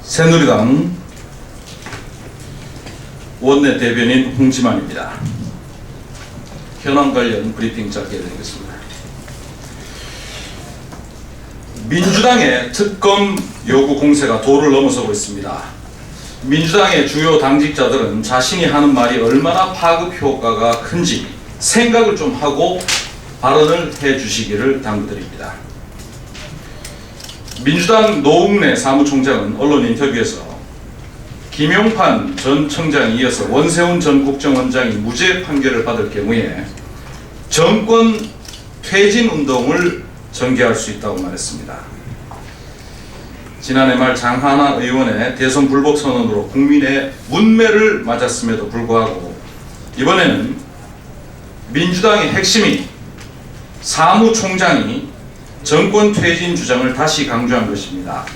새누리당 원내 대변인 홍지만입니다. 현안 관련 브리핑 짧게 드리겠습니다. 민주당의 특검 요구 공세가 도를 넘어서고 있습니다. 민주당의 주요 당직자들은 자신이 하는 말이 얼마나 파급 효과가 큰지 생각을 좀 하고 발언을 해주시기를 당부드립니다. 민주당 노웅래 사무총장은 언론 인터뷰에서 김용판 전 청장에 이어서 원세훈 전 국정원장이 무죄 판결을 받을 경우에 정권 퇴진 운동을 전개할 수 있다고 말했습니다. 지난해 말 장하나 의원의 대선 불복 선언으로 국민의 문매를 맞았음에도 불구하고 이번에는 민주당의 핵심인 사무총장이 정권 퇴진 주장을 다시 강조한 것입니다.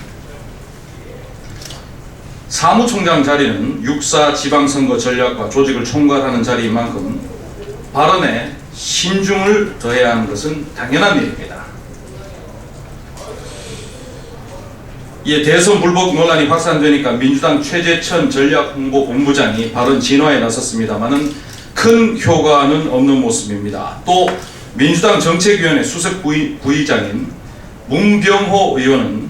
사무총장 자리는 육사 지방선거 전략과 조직을 총괄하는 자리인 만큼 발언에 신중을 더해야 하는 것은 당연한 일입니다. 이에 대선 불복 논란이 확산되니까 민주당 최재천 전략홍보본부장이 발언 진화에 나섰습니다마는 큰 효과는 없는 모습입니다. 또 민주당 정책위원회 수석 부의장인 문병호 의원은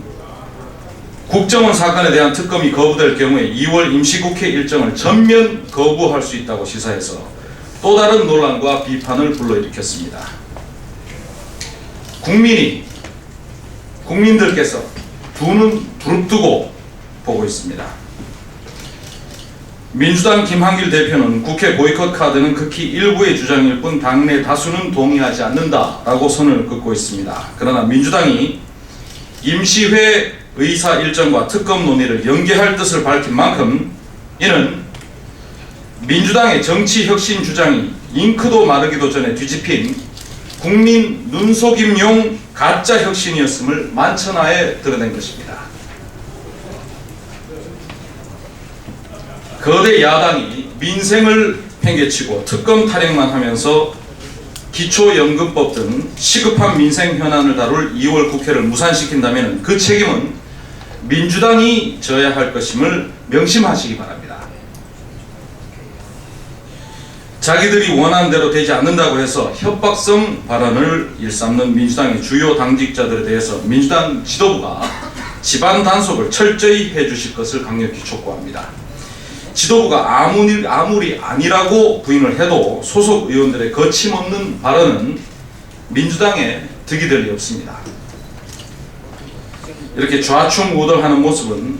국정원 사건에 대한 특검이 거부될 경우에 2월 임시국회 일정을 전면 거부할 수 있다고 시사해서 또 다른 논란과 비판을 불러일으켰습니다. 국민들께서 두 눈 부릅뜨고 보고 있습니다. 민주당 김한길 대표는 국회 보이콧 카드는 극히 일부의 주장일 뿐 당내 다수는 동의하지 않는다라고 선을 긋고 있습니다. 그러나 민주당이 임시회 의사 일정과 특검 논의를 연계할 뜻을 밝힌 만큼 이는 민주당의 정치 혁신 주장이 잉크도 마르기도 전에 뒤집힌 국민 눈속임용 가짜 혁신이었음을 만천하에 드러낸 것입니다. 거대 야당이 민생을 팽개치고 특검 타령만 하면서 기초연금법 등 시급한 민생 현안을 다룰 2월 국회를 무산시킨다면 그 책임은 민주당이 져야 할 것임을 명심하시기 바랍니다. 자기들이 원하는 대로 되지 않는다고 해서 협박성 발언을 일삼는 민주당의 주요 당직자들에 대해서 민주당 지도부가 집안 단속을 철저히 해주실 것을 강력히 촉구합니다. 지도부가 아무리 아니라고 부인을 해도 소속 의원들의 거침없는 발언은 민주당에 득이 될 리 없습니다. 이렇게 좌충우돌하는 모습은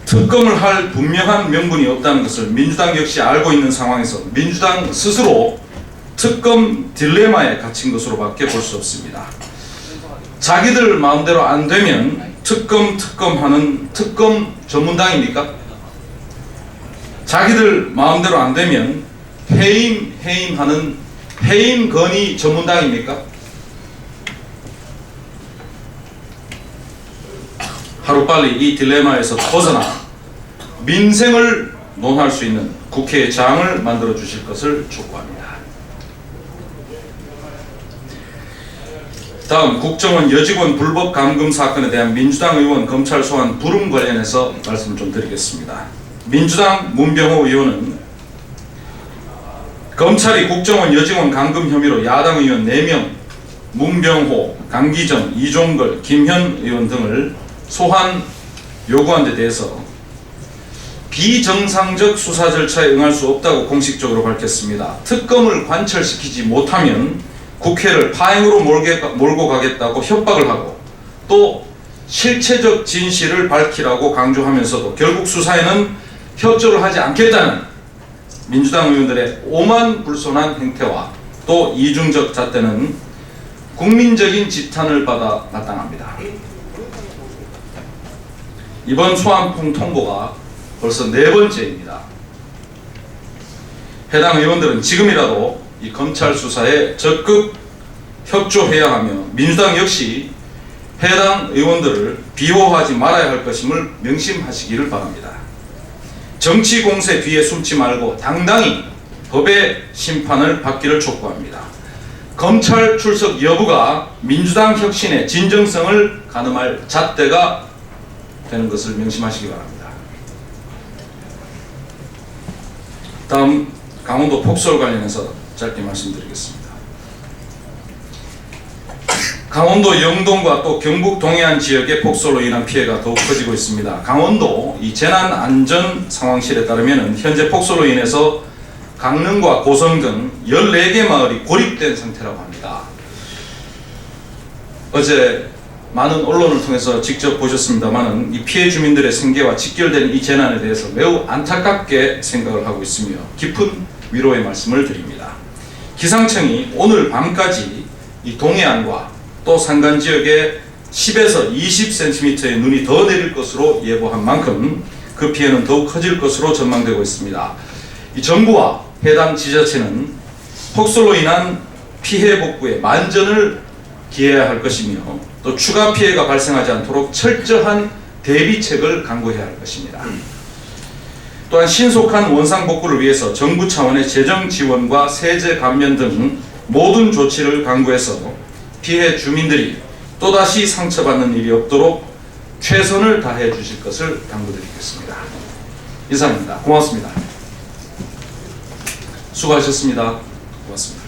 특검을 할 분명한 명분이 없다는 것을 민주당 역시 알고 있는 상황에서 민주당 스스로 특검 딜레마에 갇힌 것으로밖에 볼 수 없습니다. 자기들 마음대로 안 되면 특검하는 특검 전문당입니까? 자기들 마음대로 안 되면 해임하는 해임 건의 전문당입니까? 하루빨리 이 딜레마에서 벗어나 민생을 논할 수 있는 국회의 장을 만들어 주실 것을 촉구합니다. 다음 국정원 여직원 불법 감금 사건에 대한 민주당 의원 검찰 소환 불응 관련해서 말씀 좀 드리겠습니다. 민주당 문병호 의원은 검찰이 국정원 여직원 감금 혐의로 야당 의원 4명 문병호, 강기정, 이종걸, 김현 의원 등을 소환 요구한 데 대해서 비정상적 수사 절차에 응할 수 없다고 공식적으로 밝혔습니다. 특검을 관철시키지 못하면 국회를 파행으로 몰고 가겠다고 협박을 하고 또 실체적 진실을 밝히라고 강조하면서도 결국 수사에는 협조를 하지 않겠다는 민주당 의원들의 오만불손한 행태와 또 이중적 잣대는 국민적인 지탄을 받아 마땅합니다. 이번 소환품 통보가 벌써 4번째입니다. 해당 의원들은 지금이라도 이 검찰 수사에 적극 협조해야 하며 민주당 역시 해당 의원들을 비호하지 말아야 할 것임을 명심하시기를 바랍니다. 정치 공세 뒤에 숨지 말고 당당히 법의 심판을 받기를 촉구합니다. 검찰 출석 여부가 민주당 혁신의 진정성을 가늠할 잣대가 되는 것을 명심하시기 바랍니다. 다음 강원도 폭설 관련해서 짧게 말씀드리겠습니다. 강원도 영동과 또 경북 동해안 지역의 폭설로 인한 피해가 더욱 커지고 있습니다. 강원도 이 재난안전상황실에 따르면 현재 폭설로 인해서 강릉과 고성 등 14개 마을이 고립된 상태라고 합니다. 어제 많은 언론을 통해서 직접 보셨습니다만 이 피해 주민들의 생계와 직결된 이 재난에 대해서 매우 안타깝게 생각을 하고 있으며 깊은 위로의 말씀을 드립니다. 기상청이 오늘 밤까지 이 동해안과 또 산간 지역에 10에서 20cm의 눈이 더 내릴 것으로 예보한 만큼 그 피해는 더욱 커질 것으로 전망되고 있습니다. 이 정부와 해당 지자체는 폭설로 인한 피해 복구에 만전을 기해야 할 것이며 또 추가 피해가 발생하지 않도록 철저한 대비책을 강구해야 할 것입니다. 또한 신속한 원상 복구를 위해서 정부 차원의 재정 지원과 세제 감면 등 모든 조치를 강구해서 피해 주민들이 또다시 상처받는 일이 없도록 최선을 다해 주실 것을 당부드리겠습니다. 이상입니다. 고맙습니다. 수고하셨습니다. 고맙습니다.